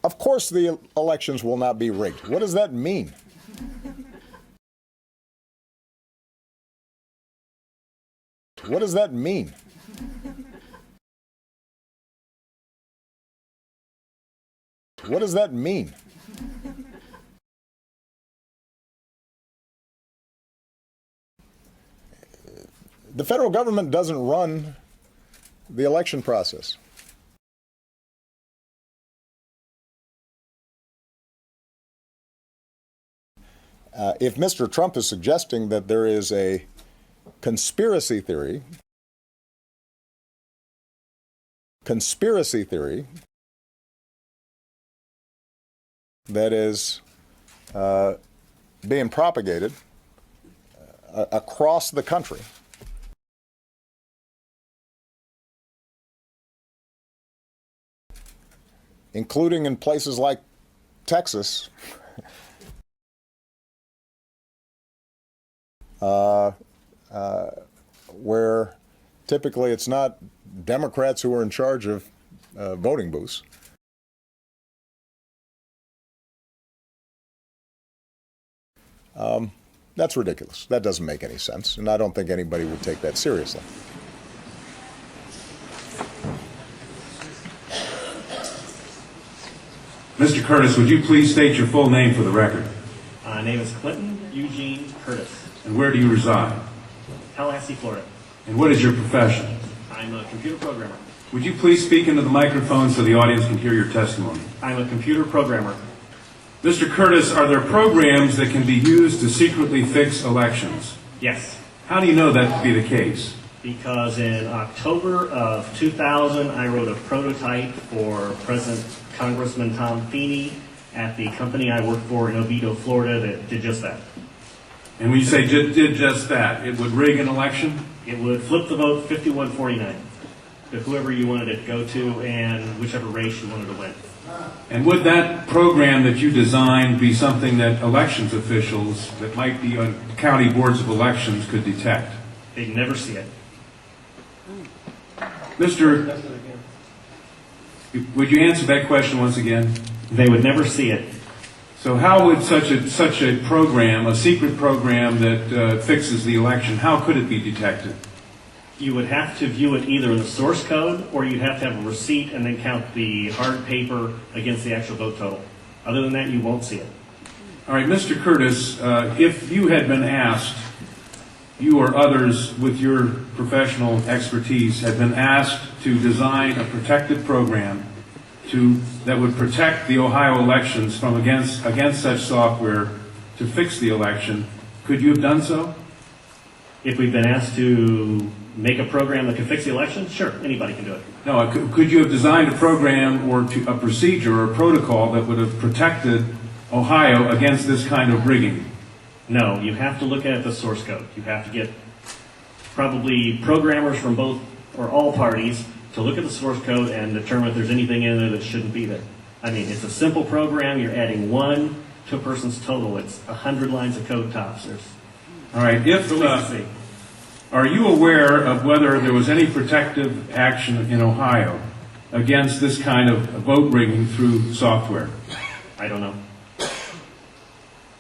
Of course the elections will not be rigged. What does that mean? What does that mean? What does that mean? The federal government doesn't run the election process. If Mr. Trump is suggesting that there is a conspiracy theory that is being propagated across the country, including in places like Texas, where typically it's not Democrats who are in charge of voting booths. That's ridiculous. That doesn't make any sense, and I don't think anybody would take that seriously. Mr. Curtis, would you please state your full name for the record? My name is Clinton Eugene Curtis. And where do you reside? Tallahassee, Florida. And what is your profession? I'm a computer programmer. Would you please speak into the microphone so the audience can hear your testimony? I'm a computer programmer. Mr. Curtis, are there programs that can be used to secretly fix elections? Yes. How do you know that to be the case? Because in October of 2000, I wrote a prototype for President Congressman Tom Feeney at the company I work for in Oviedo, Florida, that did just that. And when you say did just that, it would rig an election? It would flip the vote 51-49 to whoever you wanted it to go to and whichever race you wanted to win. And would that program that you designed be something that elections officials that might be on county boards of elections could detect? They'd never see it. Mr. Would you answer that question once again? They would never see it. So how would such a program, a secret program that fixes the election, how could it be detected? You would have to view it either in the source code, or you'd have to have a receipt and then count the hard paper against the actual vote total. Other than that, you won't see it. All right, Mr. Curtis, if you had been asked, you or others with your professional expertise had been asked to design a protected program that would protect the Ohio elections from against such software to fix the election, could you have done so? If we've been asked to make a program that can fix the election, sure, anybody can do it. No, could you have designed a program or a procedure or a protocol that would have protected Ohio against this kind of rigging? No, you have to look at the source code. You have to get probably programmers from both or all parties to look at the source code and determine if there's anything in there that shouldn't be there. I mean, it's a simple program. You're adding 1 to a person's total. It's 100 lines of code tops. All right. Are you aware of whether there was any protective action in Ohio against this kind of vote rigging through software? I don't know.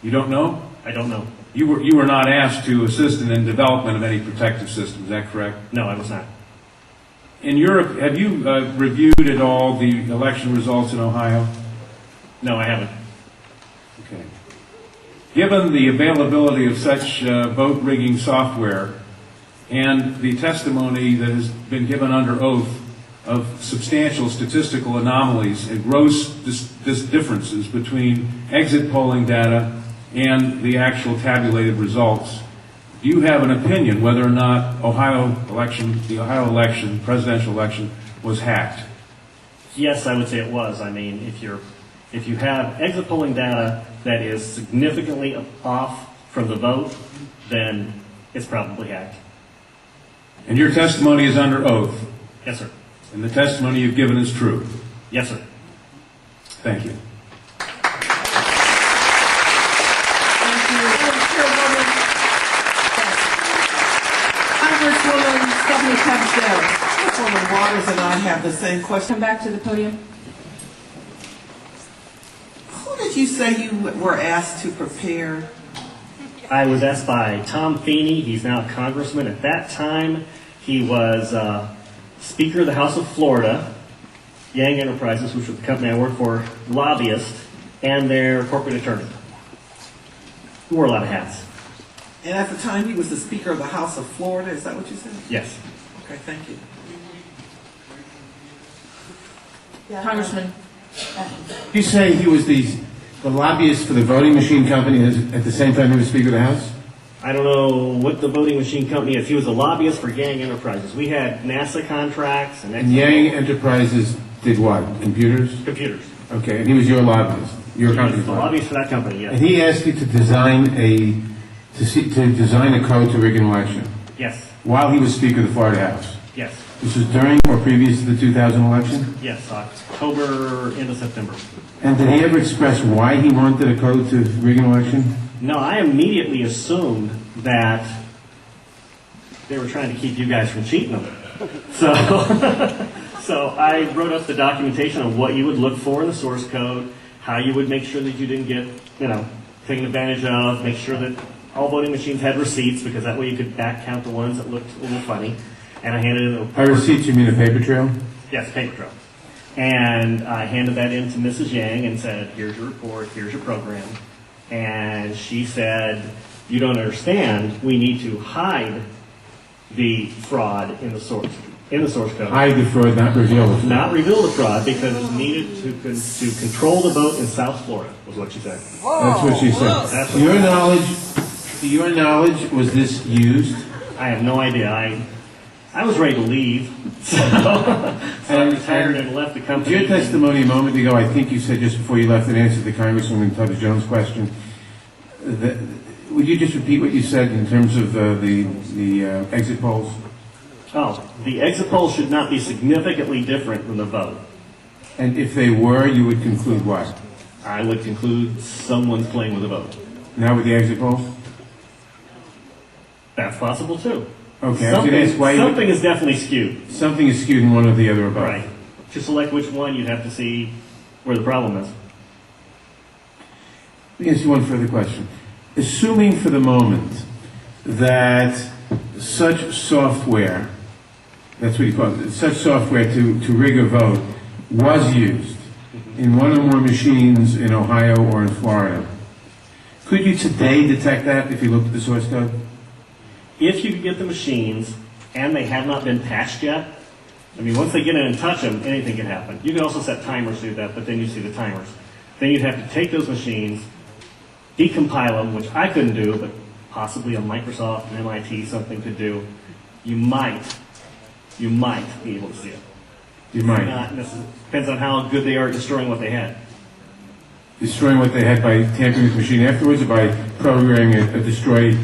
You don't know? I don't know. You were not asked to assist in the development of any protective system. Is that correct? No, I was not. In Europe, have you reviewed at all the election results in Ohio? No, I haven't. Okay. Given the availability of such vote rigging software and the testimony that has been given under oath of substantial statistical anomalies and gross differences between exit polling data and the actual tabulated results, do you have an opinion whether or not the Ohio election, presidential election, was hacked? Yes, I would say it was. I mean, if you have exit polling data that is significantly off from the vote, then it's probably hacked. And your testimony is under oath? Yes, sir. And the testimony you've given is true? Yes, sir. Thank you. Congresswoman Stephanie Castell. Congresswoman Waters and I have the same question. Come back to the podium. did you say you were asked to prepare? I was asked by Tom Feeney. He's now a congressman. At that time, he was Speaker of the House of Florida, Yang Enterprises, which was the company I worked for, lobbyist, and their corporate attorney. He wore a lot of hats. And at the time, he was the Speaker of the House of Florida. Is that what you said? Yes. Okay, thank you. Congressman, You say he was the lobbyist for the voting machine company at the same time he was Speaker of the House? I don't know what the voting machine company is. He was a lobbyist for Yang Enterprises. We had NASA contracts and And Yang Enterprises did what? Computers? computers. Okay, and he was your lobbyist, your He was company's the lobbyist. lobbyist for that company, And yes. he asked you to design a code to rig an election Yes, while he was Speaker of the Florida House. yes, This was during or previous to the 2000 election? yes, October into September. And did he ever express why he wanted a code to rig an election? No, I immediately assumed that they were trying to keep you guys from cheating them. So, so I wrote up the documentation of what you would look for in the source code, how you would make sure that you didn't get, taken advantage of, make sure that all voting machines had receipts, because that way you could back count the ones that looked a little funny. And I handed it By receipts, you mean a paper trail? Yes, paper trail. And I handed that in to Mrs. Yang and said, here's your report, here's your program. And she said, you don't understand, we need to hide the fraud in the source code. Hide the fraud, not reveal the fraud. Not reveal the fraud because it's needed to control the vote in South Florida, was what she said. That's what she said. That's To your knowledge, was this used? I have no idea. I was ready to leave, so I retired and left the company. Your testimony a moment ago, I think you said just before you left in answer to Congresswoman Tubbs Jones' question, would you just repeat what you said in terms of the exit polls? Oh, the exit polls should not be significantly different than the vote. And if they were, you would conclude what? I would conclude someone's playing with the vote. Not with the exit polls? That's possible too. Okay, I was going to ask why Something is definitely skewed. something is skewed in one or the other or both. Right. To select which one, you'd have to see where the problem is. Let me ask you one further question. Assuming for the moment that such software, that's what you call it, such software to rig a vote was used in one or more machines in Ohio or in Florida, could you today detect that if you looked at the source code? If you could get the machines and they have not been patched yet, I mean, once they get in and touch them, anything can happen. You can also set timers to do that, but then you see the timers. Then you'd have to take those machines, decompile them, which I couldn't do, but possibly a Microsoft, an MIT, something could do. You might be able to see it. You might. Not necessarily. Depends on how good they are at destroying what they had. Destroying what they had by tampering with the machine afterwards or by programming a destroy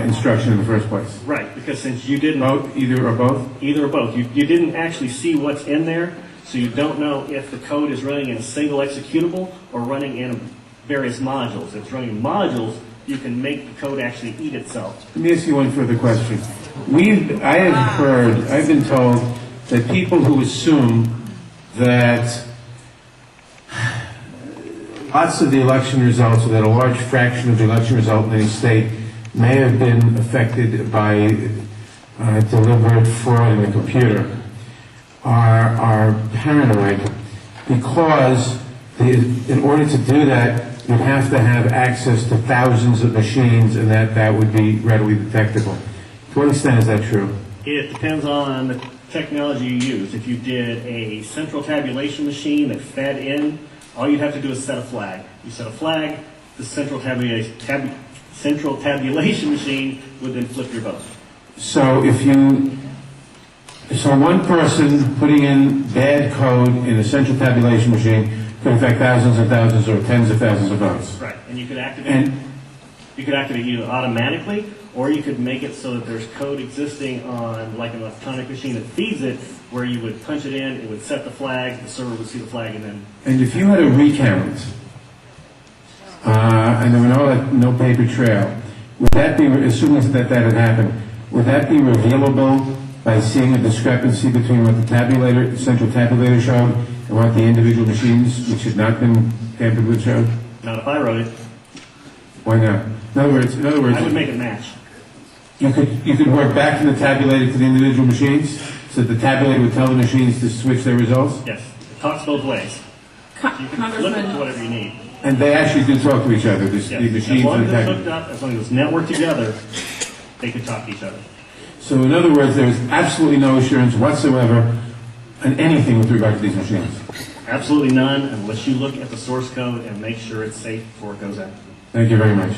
instruction in the first place? Right, because since you didn't... Both, either or both? Either or both. You didn't actually see what's in there, so you don't know if the code is running in a single executable or running in various modules. If it's running in modules, you can make the code actually eat itself. Let me ask you one further question. I've been told that people who assume that lots of the election results, or that a large fraction of the election result in any state may have been affected by deliberate fraud in the computer, are paranoid because in order to do that, you'd have to have access to thousands of machines, and that would be readily detectable. To what extent is that true? It depends on the technology you use. If you did a central tabulation machine that fed in, all you'd have to do is set a flag. You set a flag, the central tabulation machine would then flip your vote. So one person putting in bad code in a central tabulation machine could affect thousands and thousands or tens of thousands of votes. Right, and you could activate either automatically, or you could make it so that there's code existing on like an electronic machine that feeds it, where you would punch it in, it would set the flag, the server would see the flag, and then... And if you had a recount, and there were no paper trail, would that be, assuming that had happened, would that be revealable by seeing a discrepancy between what the central tabulator showed and what the individual machines which had not been tampered with showed? Not if I wrote it. Why not? In other words, I would make it match. you could work back from the tabulator to the individual machines, so that the tabulator would tell the machines to switch their results, Yes, it talks both ways. You can flip it to Congressman, whatever you need. and they actually do talk to each other. The Yes. machines As long and as the it's tabulator. hooked up, as long as it's networked together, they could talk to each other. So in other words, there is absolutely no assurance whatsoever on anything with regard to these machines. Absolutely none unless you look at the source code and make sure it's safe before it goes out. Thank you very much.